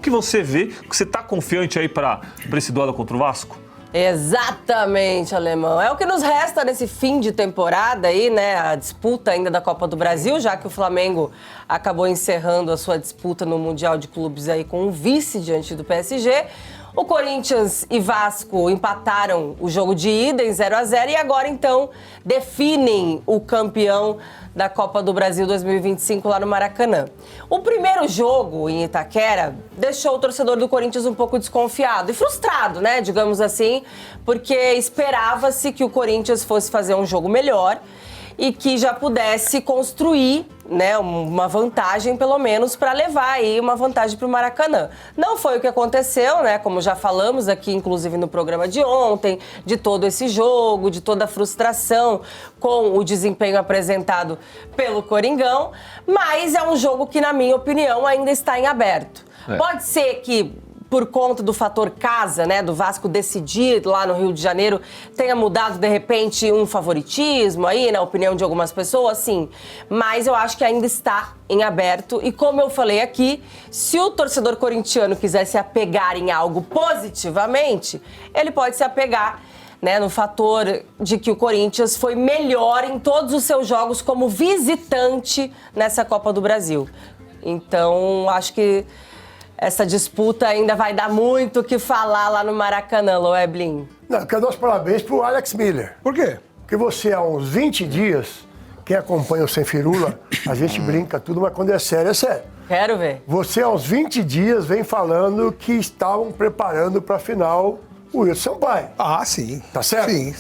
Como que você vê? Você tá confiante aí para esse duelo contra o Vasco? Exatamente, Alemão. É o que nos resta nesse fim de temporada aí, né? A disputa ainda da Copa do Brasil, já que o Flamengo acabou encerrando a sua disputa no Mundial de Clubes aí com um vice diante do PSG. O Corinthians e Vasco empataram o jogo de ida em 0-0 e agora, então, definem o campeão da Copa do Brasil 2025 lá no Maracanã. O primeiro jogo em Itaquera deixou o torcedor do Corinthians um pouco desconfiado e frustrado, né, digamos assim, porque esperava-se que o Corinthians fosse fazer um jogo melhor e que já pudesse construir, né, uma vantagem, pelo menos, para levar aí uma vantagem para o Maracanã. Não foi o que aconteceu, né, como já falamos aqui, inclusive no programa de ontem, de todo esse jogo, de toda a frustração com o desempenho apresentado pelo Coringão, mas é um jogo que, na minha opinião, ainda está em aberto. Pode ser que, por conta do fator casa, né, do Vasco decidir lá no Rio de Janeiro, tenha mudado, de repente, um favoritismo aí, na opinião de algumas pessoas, sim. Mas eu acho que ainda está em aberto. E como eu falei aqui, se o torcedor corintiano quiser se apegar em algo positivamente, ele pode se apegar, né, no fator de que o Corinthians foi melhor em todos os seus jogos como visitante nessa Copa do Brasil. Então, acho que essa disputa ainda vai dar muito o que falar lá no Maracanã, Loeblin. Não, eu quero dar os parabéns pro Alex Miller. Por quê? Porque você, há uns 20 dias, quem acompanha o Sem Firula, a gente brinca tudo, mas quando é sério, é sério. Quero ver. Você, há uns 20 dias, vem falando que estavam preparando para a final o Wilton Sampaio. Ah, sim. Tá certo? Sim.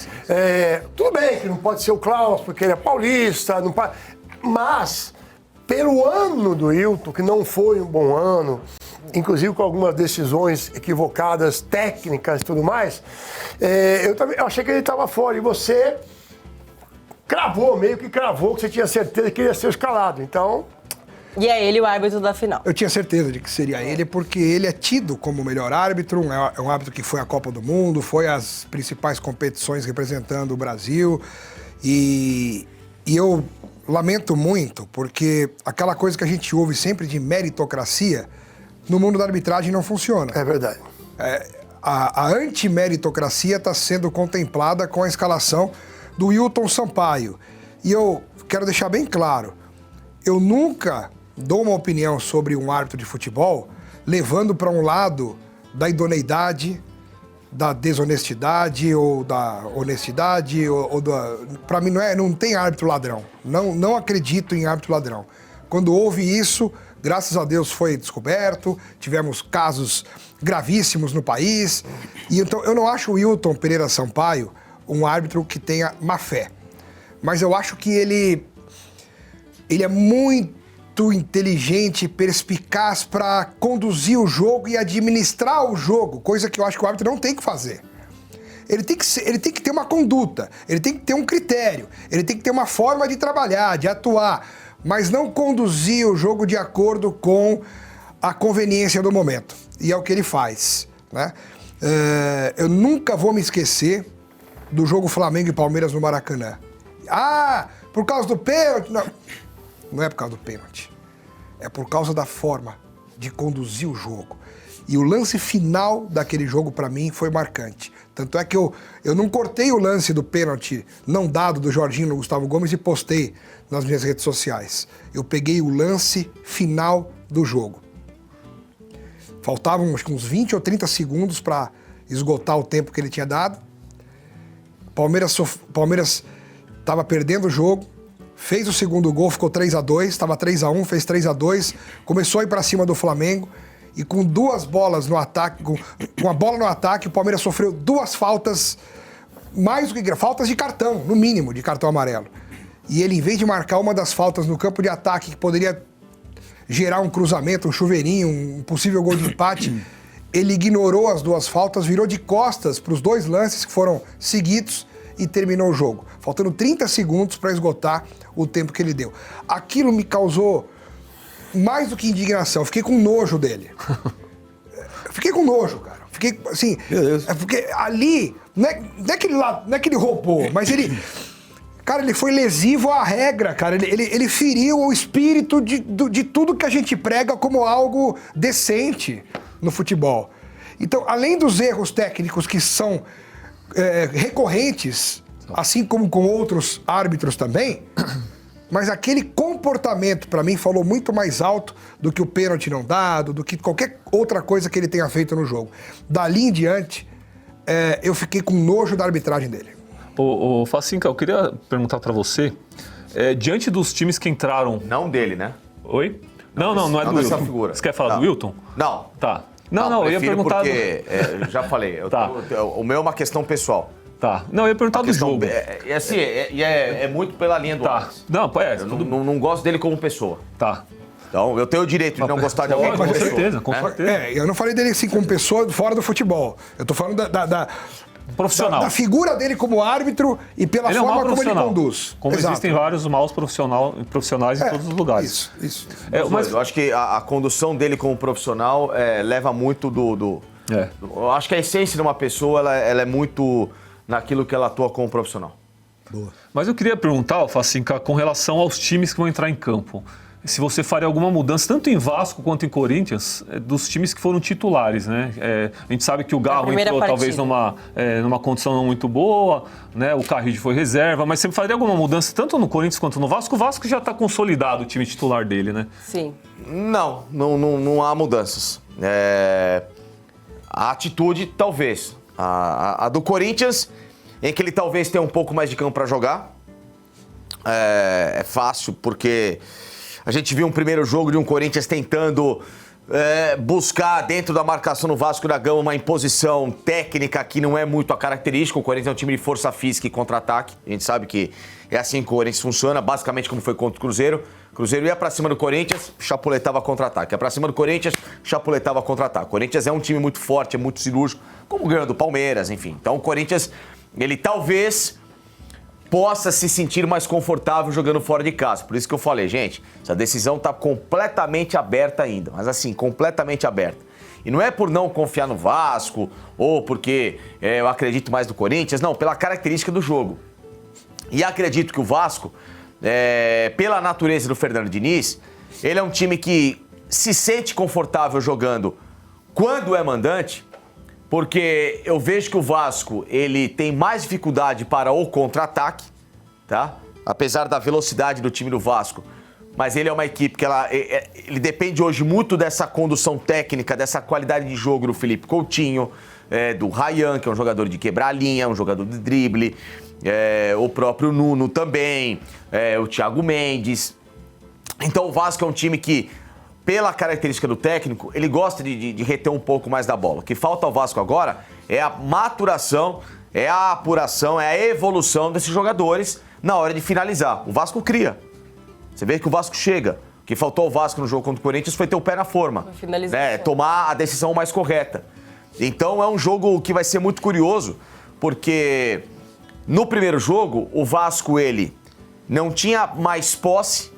Tudo bem que não pode ser o Klaus, porque ele é paulista, não pode... Mas, pelo ano do Wilton, que não foi um bom ano, inclusive com algumas decisões equivocadas, técnicas e tudo mais, eu achei que ele estava fora. E você meio que cravou, que você tinha certeza que ele ia ser escalado. Então... E é ele o árbitro da final. Eu tinha certeza de que seria ele, porque ele é tido como o melhor árbitro, é um árbitro que foi à Copa do Mundo, foi às principais competições representando o Brasil. E eu lamento muito, porque aquela coisa que a gente ouve sempre de meritocracia, no mundo da arbitragem não funciona. É verdade. A antimeritocracia está sendo contemplada com a escalação do Wilton Sampaio. E eu quero deixar bem claro, eu nunca dou uma opinião sobre um árbitro de futebol levando para um lado da idoneidade, da desonestidade ou da honestidade. Para mim não tem árbitro ladrão. Não acredito em árbitro ladrão. Quando houve isso, graças a Deus foi descoberto, tivemos casos gravíssimos no país. E então eu não acho o Wilton Pereira Sampaio um árbitro que tenha má fé. Mas eu acho que ele é muito inteligente, perspicaz para conduzir o jogo e administrar o jogo, coisa que eu acho que o árbitro não tem que fazer. Ele tem que ter uma conduta, ele tem que ter um critério, ele tem que ter uma forma de trabalhar, de atuar, mas não conduzir o jogo de acordo com a conveniência do momento. E é o que ele faz, né? Eu nunca vou me esquecer do jogo Flamengo e Palmeiras no Maracanã. Ah, por causa do pênalti? Não é por causa do pênalti. É por causa da forma de conduzir o jogo. E o lance final daquele jogo, para mim, foi marcante. Tanto é que eu não cortei o lance do pênalti não dado do Jorginho no Gustavo Gomes e postei nas minhas redes sociais. Eu peguei o lance final do jogo. Faltavam acho que uns 20 ou 30 segundos para esgotar o tempo que ele tinha dado. Palmeiras estava perdendo o jogo, fez o segundo gol, ficou 3-2, estava 3-1, fez 3-2, começou a ir para cima do Flamengo e com duas bolas no ataque, com a bola no ataque, o Palmeiras sofreu duas faltas, mais do que faltas de cartão, no mínimo, de cartão amarelo. E ele, em vez de marcar uma das faltas no campo de ataque, que poderia gerar um cruzamento, um chuveirinho, um possível gol de empate, ele ignorou as duas faltas, virou de costas para os dois lances que foram seguidos e terminou o jogo, faltando 30 segundos para esgotar o tempo que ele deu. Aquilo me causou mais do que indignação, fiquei com nojo dele. Fiquei com nojo, cara. Fiquei assim, porque ali, não é que ele roubou, mas ele... Cara, ele foi lesivo à regra, cara. Ele feriu o espírito de tudo que a gente prega como algo decente. no futebol. Então, além dos erros técnicos que são recorrentes, assim como com outros árbitros também, mas aquele comportamento, para mim, falou muito mais alto do que o pênalti não dado, do que qualquer outra coisa que ele tenha feito no jogo. Dali em diante, eu fiquei com nojo da arbitragem dele. Ô Facinca, eu queria perguntar para você, diante dos times que entraram... Não dele, né? Oi? Não é do dessa Wilton. figura. Você quer falar do Wilton? Não. Tá. Não, eu ia perguntar... Porque, já falei, Tá. O meu é uma questão pessoal. Tá. Não, eu ia perguntar do jogo. É muito pela linha do Tá. Alex. Não, Eu não gosto dele como pessoa. Tá. Então, eu tenho o direito de não gostar de alguém como Com pessoa. certeza, com né? certeza. Eu não falei dele assim como pessoa fora do futebol. Eu tô falando Profissional. da figura dele como árbitro e pela Ele é um forma mau como ele profissional. conduz. Como Exato. existem vários maus profissionais em todos os lugares. Isso. Mas, Eu acho que a condução dele como profissional leva muito eu acho que a essência de uma pessoa ela é muito naquilo que ela atua como profissional. mas eu queria perguntar, Facinca, com relação aos times que vão entrar em campo. Se você faria alguma mudança, tanto em Vasco quanto em Corinthians, dos times que foram titulares, né? A gente sabe que o Garro entrou talvez numa condição não muito boa, né? O Carrillo foi reserva, mas você faria alguma mudança tanto no Corinthians quanto no Vasco? O Vasco já está consolidado, o time titular dele, né? Sim. Não há mudanças. A atitude, talvez. A do Corinthians, em que ele talvez tenha um pouco mais de campo para jogar. É fácil, porque a gente viu um primeiro jogo de um Corinthians tentando buscar dentro da marcação no Vasco da Gama uma imposição técnica que não é muito a característica. O Corinthians é um time de força física e contra-ataque. A gente sabe que é assim que o Corinthians funciona, basicamente como foi contra o Cruzeiro. O Cruzeiro ia pra cima do Corinthians, chapuletava contra-ataque. Ia pra cima do Corinthians, chapuletava contra-ataque. O Corinthians é um time muito forte, é muito cirúrgico, como ganhou do Palmeiras, enfim. Então o Corinthians, ele talvez possa se sentir mais confortável jogando fora de casa. Por isso que eu falei, gente, essa decisão tá completamente aberta ainda. Mas assim, completamente aberta. E não é por não confiar no Vasco, ou porque eu acredito mais no Corinthians, não, pela característica do jogo. E acredito que o Vasco, pela natureza do Fernando Diniz, ele é um time que se sente confortável jogando quando é mandante, porque eu vejo que o Vasco ele tem mais dificuldade para o contra-ataque, tá? Apesar da velocidade do time do Vasco, mas ele é uma equipe que ele depende hoje muito dessa condução técnica, dessa qualidade de jogo do Felipe Coutinho, do Ryan, que é um jogador de quebrar a linha, um jogador de drible, o próprio Nuno também, o Thiago Mendes. Então o Vasco é um time que, pela característica do técnico, ele gosta de reter um pouco mais da bola. O que falta ao Vasco agora é a maturação, é a apuração, é a evolução desses jogadores na hora de finalizar. O Vasco cria. Você vê que o Vasco chega. O que faltou ao Vasco no jogo contra o Corinthians foi ter o pé na forma. Tomar a decisão mais correta. Então é um jogo que vai ser muito curioso, porque no primeiro jogo, o Vasco ele não tinha mais posse,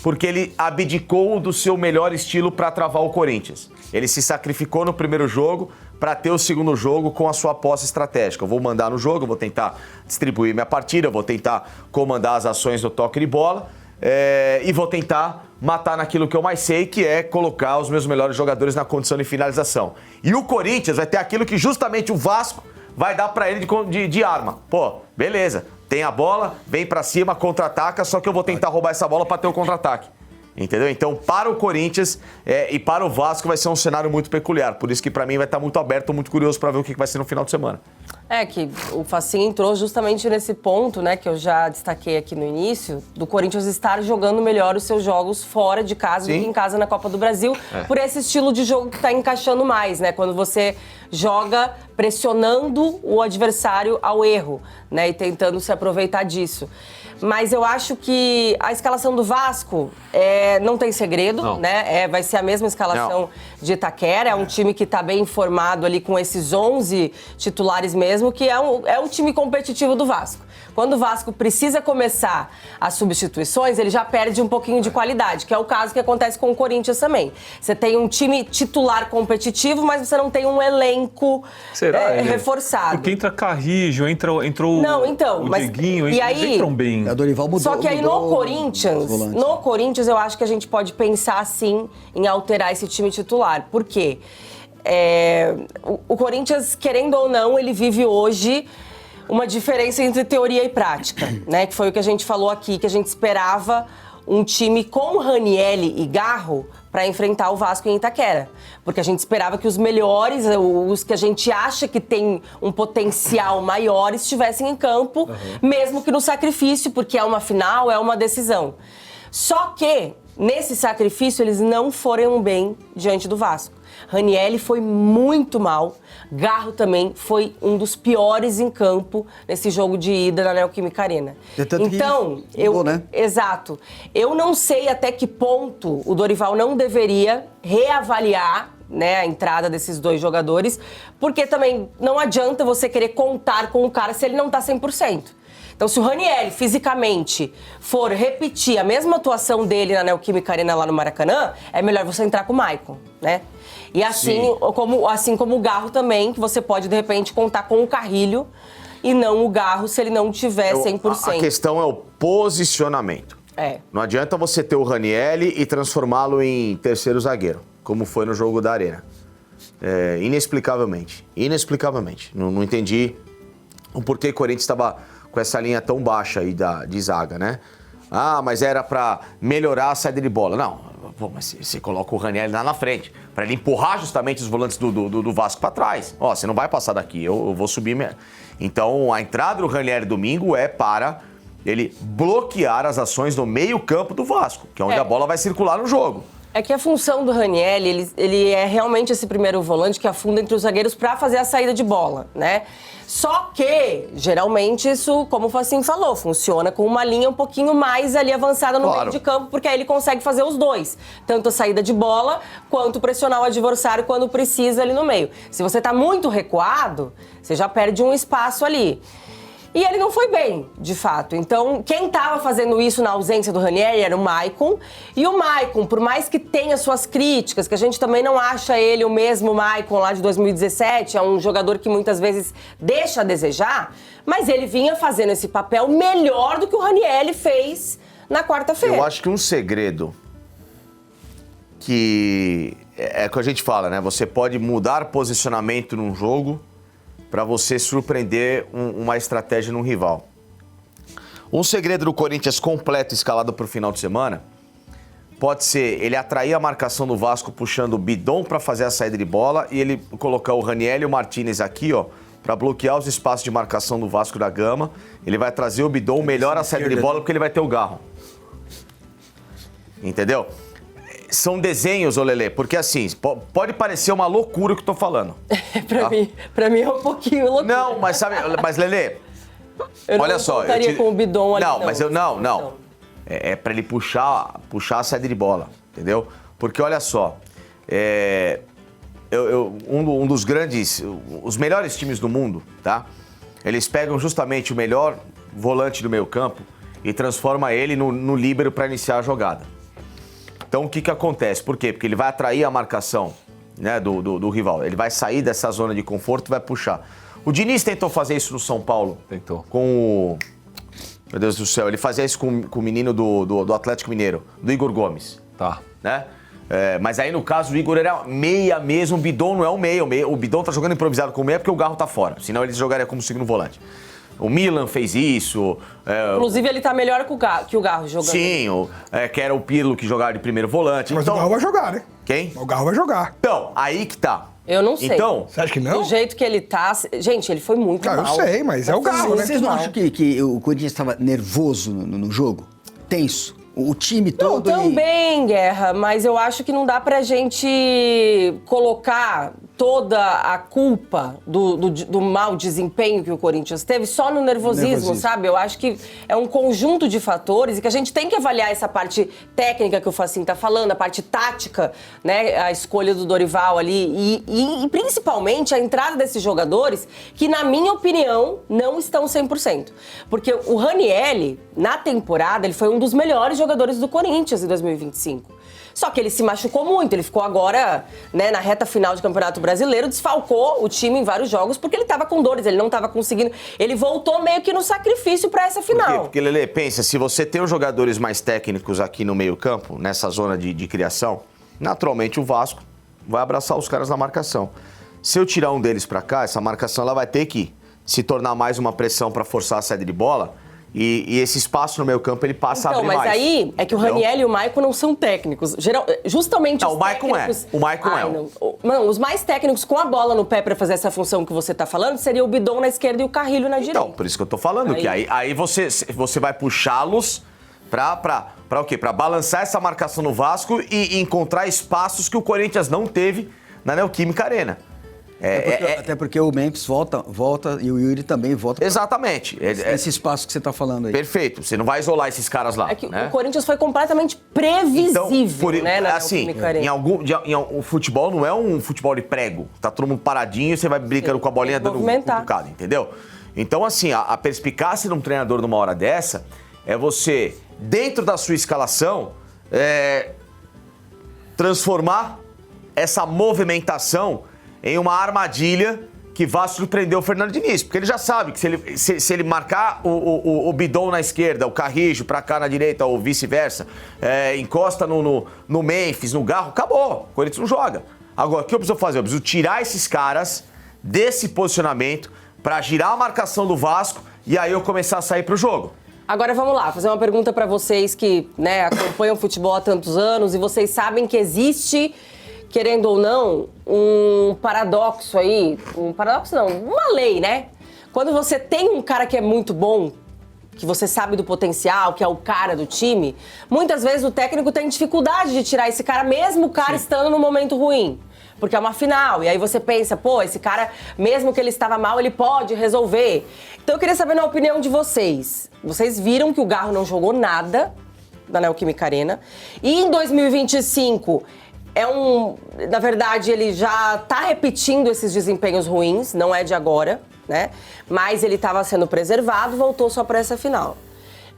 porque ele abdicou do seu melhor estilo para travar o Corinthians. Ele se sacrificou no primeiro jogo para ter o segundo jogo com a sua posse estratégica. Eu vou mandar no jogo, eu vou tentar distribuir minha partida, eu vou tentar comandar as ações do toque de bola e vou tentar matar naquilo que eu mais sei, que é colocar os meus melhores jogadores na condição de finalização. E o Corinthians vai ter aquilo que justamente o Vasco vai dar para ele de arma. Pô, beleza. Tem a bola, vem pra cima, contra-ataca, só que eu vou tentar roubar essa bola pra ter o contra-ataque. Entendeu? Então, para o Corinthians e para o Vasco vai ser um cenário muito peculiar. Por isso que pra mim vai estar muito aberto, muito curioso pra ver o que vai ser no final de semana. Que o Facinho entrou justamente nesse ponto, né, que eu já destaquei aqui no início, do Corinthians estar jogando melhor os seus jogos fora de casa do que em casa na Copa do Brasil, por esse estilo de jogo que tá encaixando mais, né? Quando você joga pressionando o adversário ao erro, né, e tentando se aproveitar disso. Mas eu acho que a escalação do Vasco não tem segredo, né? Vai ser a mesma escalação de Itaquera. É um time que está bem informado ali com esses 11 titulares mesmo, que é um time competitivo do Vasco. Quando o Vasco precisa começar as substituições, ele já perde um pouquinho de qualidade, que é o caso que acontece com o Corinthians também. Você tem um time titular competitivo, mas você não tem um elenco reforçado. Porque entra Carrillo, entrou o Dieguinho, eles entram bem. A Dorival mudou. Só que aí no Corinthians eu acho que a gente pode pensar sim em alterar esse time titular. Por quê? o Corinthians, querendo ou não, ele vive hoje uma diferença entre teoria e prática, né? Que foi o que a gente falou aqui, que a gente esperava um time com Ranieri e Garro para enfrentar o Vasco em Itaquera. Porque a gente esperava que os melhores, os que a gente acha que tem um potencial maior, estivessem em campo, mesmo que no sacrifício, porque é uma final, é uma decisão. Só que, nesse sacrifício, eles não foram bem diante do Vasco. Ranieri foi muito mal, Garro também foi um dos piores em campo nesse jogo de ida na Neoquímica Arena. Então, exato. Eu não sei até que ponto o Dorival não deveria reavaliar, né, a entrada desses dois jogadores, porque também não adianta você querer contar com o cara se ele não tá 100%. Então, se o Ranieri, fisicamente, for repetir a mesma atuação dele na Neoquímica Arena lá no Maracanã, é melhor você entrar com o Maicon, né? E assim como o Garro também, que você pode, de repente, contar com o Carrilho e não o Garro se ele não tiver 100%. A questão é o posicionamento. Não adianta você ter o Ranieri e transformá-lo em terceiro zagueiro, como foi no jogo da Arena. Inexplicavelmente. Não entendi o porquê o Corinthians estava com essa linha tão baixa aí de zaga, né? Ah, mas era pra melhorar a saída de bola. Não, mas você coloca o Ranieri lá na frente, pra ele empurrar justamente os volantes do Vasco pra trás. Ó, você não vai passar daqui, eu vou subir mesmo. Então, a entrada do Ranieri domingo é para ele bloquear as ações no meio-campo do Vasco, que é onde a bola vai circular no jogo. É que a função do Ranieri, ele é realmente esse primeiro volante que afunda entre os zagueiros para fazer a saída de bola, né? Só que, geralmente, isso, como o Facinho falou, funciona com uma linha um pouquinho mais ali avançada no meio de campo, porque aí ele consegue fazer os dois. Tanto a saída de bola, quanto pressionar o adversário quando precisa ali no meio. Se você tá muito recuado, você já perde um espaço ali. E ele não foi bem, de fato. Então, quem estava fazendo isso na ausência do Ranieri era o Maicon. E o Maicon, por mais que tenha suas críticas, que a gente também não acha ele o mesmo Maicon lá de 2017, é um jogador que muitas vezes deixa a desejar, mas ele vinha fazendo esse papel melhor do que o Ranieri fez na quarta-feira. Eu acho que um segredo que é o que a gente fala, né? Você pode mudar posicionamento num jogo para você surpreender uma estratégia num rival. Um segredo do Corinthians completo escalado para o final de semana pode ser ele atrair a marcação do Vasco puxando o Bidon para fazer a saída de bola e ele colocar o Ranieri e o Martinez aqui, ó, para bloquear os espaços de marcação do Vasco da Gama. Ele vai trazer o Bidon, melhor a saída de bola porque ele vai ter o Garro. Entendeu? São desenhos, ô Lelê, porque assim, pode parecer uma loucura o que eu tô falando. Pra mim é um pouquinho loucura. Não, mas Lelê, olha só. Eu não com o Bidon ali. Não. É pra ele puxar a saída de bola, entendeu? Porque olha só, um dos grandes, os melhores times do mundo, tá? Eles pegam justamente o melhor volante do meio campo e transformam ele no líbero pra iniciar a jogada. Então, o que acontece? Por quê? Porque ele vai atrair a marcação, né, do rival. Ele vai sair dessa zona de conforto e vai puxar. O Diniz tentou fazer isso no São Paulo. Tentou. Com o... Meu Deus do céu. Ele fazia isso com o menino do Atlético Mineiro, do Igor Gomes. Tá. Né? Mas aí, no caso, o Igor era meia mesmo. O Bidon não é o meia. O Bidon tá jogando improvisado com o meia porque o Garro tá fora. Senão ele jogaria como segundo volante. O Milan fez isso. Inclusive, ele tá melhor que o Garro jogando. Sim, que era o Pirlo que jogava de primeiro volante. Mas então, o Garro vai jogar, né? Quem? O Garro vai jogar. Então, aí que tá. Eu não sei. Então, você acha que não? Do jeito que ele tá... Gente, ele foi muito mal. Eu sei, mas é o Garro, né? Vocês não acham que o Corinthians estava nervoso no jogo? Tenso? O time todo... Não, também, Guerra, mas eu acho que não dá pra gente colocar toda a culpa do mau desempenho que o Corinthians teve só no nervosismo, sabe? Eu acho que é um conjunto de fatores e que a gente tem que avaliar essa parte técnica que o Facinho tá falando, a parte tática, né? A escolha do Dorival ali e principalmente a entrada desses jogadores que, na minha opinião, não estão 100%. Porque o Ranieri, na temporada, ele foi um dos melhores jogadores do Corinthians em 2025. Só que ele se machucou muito, ele ficou agora, né, na reta final de Campeonato Brasileiro, desfalcou o time em vários jogos porque ele tava com dores, ele não tava conseguindo. Ele voltou meio que no sacrifício pra essa final. Por quê? Porque, Lelê, pensa, se você tem os jogadores mais técnicos aqui no meio-campo, nessa zona de criação, naturalmente o Vasco vai abraçar os caras na marcação. Se eu tirar um deles pra cá, essa marcação ela vai ter que se tornar mais uma pressão pra forçar a saída de bola e esse espaço no meio campo ele passa a abrir mais. Então, mas aí é que o Raniel e o Maicon não são técnicos. Justamente Não, os o Maicon técnicos... é. O Maicon é. Não, os mais técnicos com a bola no pé pra fazer essa função que você tá falando seria o Bidon na esquerda e o Carrilho na direita. Então, por isso que eu tô falando, que aí você vai puxá-los pra o quê? Pra balançar essa marcação no Vasco e encontrar espaços que o Corinthians não teve na Neoquímica Arena. Até porque o Memphis volta e o Yuri também volta. Exatamente. Esse espaço que você está falando aí. Perfeito. Você não vai isolar esses caras lá. É que né? o Corinthians foi completamente previsível, né? Na Neoquímica Arena. O futebol não é um futebol de prego. Tá todo mundo paradinho e você vai brincando com a bolinha dando cutucada, entendeu? Então, assim, a perspicácia de um treinador numa hora dessa é você, dentro da sua escalação, transformar essa movimentação em uma armadilha que vá surpreender o Fernando Diniz. Porque ele já sabe que se ele marcar o Bidon na esquerda, o Carrijo pra cá na direita, ou vice-versa, encosta no Memphis, no Garro, acabou. O Corinthians não joga. Agora, o que eu preciso fazer? Eu preciso tirar esses caras desse posicionamento pra girar a marcação do Vasco e aí eu começar a sair pro jogo. Agora vamos lá, fazer uma pergunta pra vocês que, né, acompanham o futebol há tantos anos e vocês sabem que existe, querendo ou não, um paradoxo aí, uma lei, né? Quando você tem um cara que é muito bom, que você sabe do potencial, que é o cara do time, muitas vezes o técnico tem dificuldade de tirar esse cara, mesmo o cara estando num momento ruim. Porque é uma final, e aí você pensa, pô, esse cara, mesmo que ele estava mal, ele pode resolver. Então eu queria saber na opinião de vocês. Vocês viram que o Garro não jogou nada na Neoquímica Arena, e em 2025... na verdade, ele já tá repetindo esses desempenhos ruins, não é de agora, né? Mas ele estava sendo preservado, voltou só para essa final.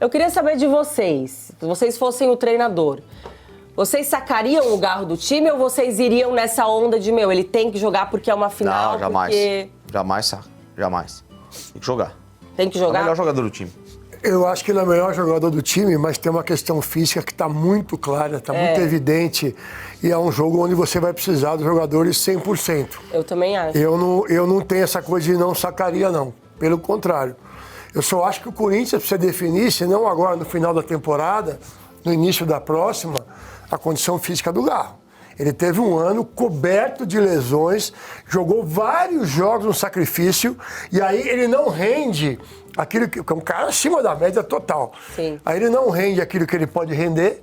Eu queria saber de vocês, se vocês fossem o treinador, vocês sacariam o Garro do time ou vocês iriam nessa onda de, ele tem que jogar porque é uma final? Não, jamais. Porque... Jamais, saca. Jamais. Tem que jogar. Tem que jogar? É o melhor jogador do time. Eu acho que ele é o melhor jogador do time, mas tem uma questão física que está muito clara, está muito evidente. E é um jogo onde você vai precisar dos jogadores 100%. Eu também acho. Eu não tenho essa coisa de não sacaria, não. Pelo contrário. Eu só acho que o Corinthians precisa definir, se não agora no final da temporada, no início da próxima, a condição física do Garro. Ele teve um ano coberto de lesões, jogou vários jogos no sacrifício, e aí ele não rende aquilo que é um cara acima da média total. Sim. Aí ele não rende aquilo que ele pode render,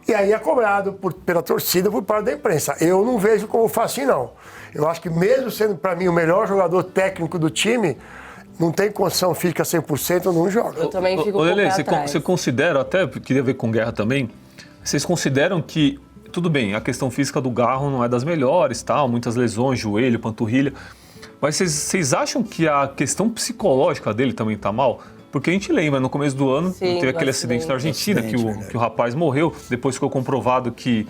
e aí é cobrado pela torcida, por parte da imprensa. Eu não vejo como fácil, não. Eu acho que mesmo sendo, para mim, o melhor jogador técnico do time, não tem condição física 100%, não joga. Eu também fico com o pé atrás. Você considera, até queria ver com Guerra também, vocês consideram que, tudo bem, a questão física do Garro não é das melhores, tal, muitas lesões, joelho, panturrilha, mas vocês acham que a questão psicológica dele também tá mal? Porque a gente lembra, no começo do ano, teve aquele acidente na Argentina, que o rapaz morreu, depois ficou comprovado que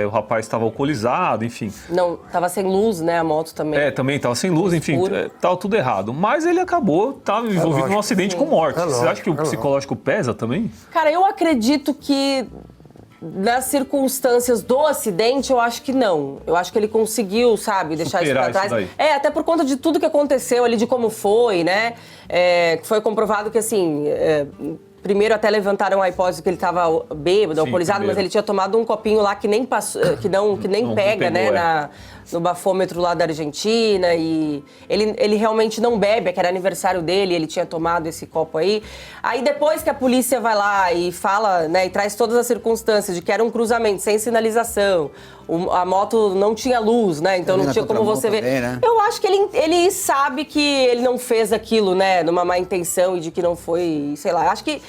o rapaz estava alcoolizado, enfim. Não, estava sem luz, né, a moto também. Também estava sem luz, enfim, estava tudo errado. Mas ele estava envolvido num acidente com morte. Você acha que o psicológico pesa também? Cara, eu acredito que nas circunstâncias do acidente, eu acho que não. Eu acho que ele conseguiu, sabe, deixar isso pra trás. Até por conta de tudo que aconteceu ali, de como foi, né? Foi comprovado que, assim, primeiro até levantaram a hipótese que ele estava bêbado, alcoolizado, mas ele tinha tomado um copinho lá que nem passou, que nem pega, pegou, né? No bafômetro lá da Argentina, e ele realmente não bebe, que era aniversário dele, ele tinha tomado esse copo aí. Aí depois que a polícia vai lá e fala, né, e traz todas as circunstâncias de que era um cruzamento sem sinalização, a moto não tinha luz, né, então não tinha como você ver. Também, né? Eu acho que ele sabe que ele não fez aquilo, né, numa má intenção e de que não foi, sei lá, acho que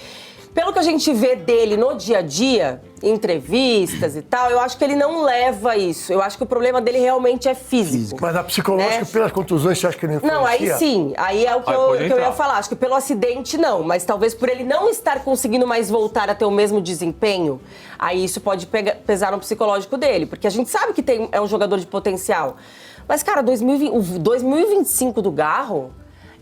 pelo que a gente vê dele no dia a dia, em entrevistas e tal, eu acho que ele não leva isso. Eu acho que o problema dele realmente é físico. Mas a psicológica, né? Pelas contusões, você acha que ele influencia? Não, aí sim. Aí é o que eu ia falar. Acho que pelo acidente, não. Mas talvez por ele não estar conseguindo mais voltar a ter o mesmo desempenho, aí isso pode pesar no psicológico dele. Porque a gente sabe que é um jogador de potencial. Mas, cara, o 2025 do Garro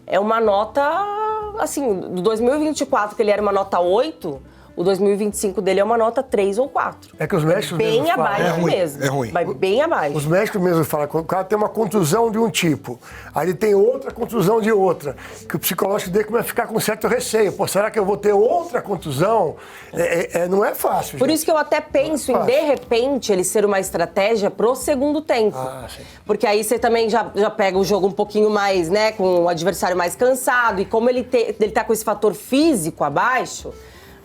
é uma nota... Assim, do 2024, que ele era uma nota 8, o 2025 dele é uma nota 3 ou 4. É que os médicos Bem mesmo falam. abaixo É ruim, mesmo. é ruim. Vai bem abaixo. Os médicos mesmo falam que o cara tem uma contusão de um tipo, aí ele tem outra contusão de outra, que o psicológico dele começa a ficar com certo receio. Pô, será que eu vou ter outra contusão? Não é fácil. Por gente. isso que eu até penso em, de repente, ele ser uma estratégia pro segundo tempo. Sim. Porque aí você também já pega o jogo um pouquinho mais, né, com o adversário mais cansado. E como ele tá com esse fator físico abaixo,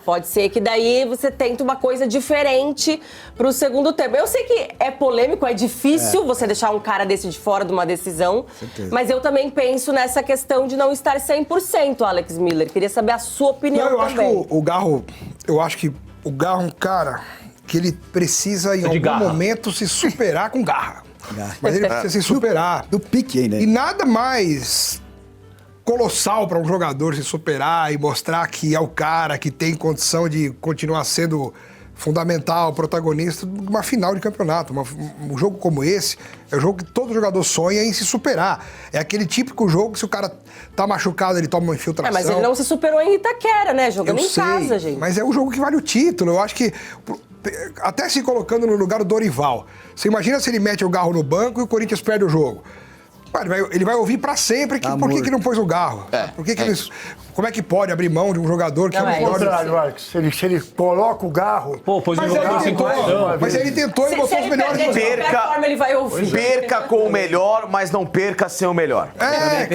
pode ser que daí você tente uma coisa diferente pro segundo tempo. Eu sei que é polêmico, é difícil você deixar um cara desse de fora de uma decisão. Certeza. Mas eu também penso nessa questão de não estar 100%, Alex Miller. Queria saber a sua opinião Não, eu acho também. que o Garro, é um cara que ele precisa, em de algum garra. momento, se superar com garra. Mas ele precisa se superar. Do pique ainda. E nada mais colossal para um jogador se superar e mostrar que é o cara que tem condição de continuar sendo fundamental, protagonista de uma final de campeonato. Um jogo como esse é um jogo que todo jogador sonha em se superar. É aquele típico jogo que se o cara tá machucado, ele toma uma infiltração. Mas ele não se superou em Itaquera, né? Jogando Eu em sei, casa, gente. mas é o jogo que vale o título. Eu acho que, até se colocando no lugar do Dorival, você imagina se ele mete o Garro no banco e o Corinthians perde o jogo. Ele vai ouvir pra sempre que, por que não pôs o Garro? Como é que pode abrir mão de um jogador que Não, é o é melhor? isso. Contrário, Alex. Se ele coloca o Garro. Pô, pois Mas ele ele jogou sem tentou, condição. mas ele tentou e botou os melhores. De qualquer forma, ele vai ouvir. Perca com o melhor, mas não perca sem o melhor. É,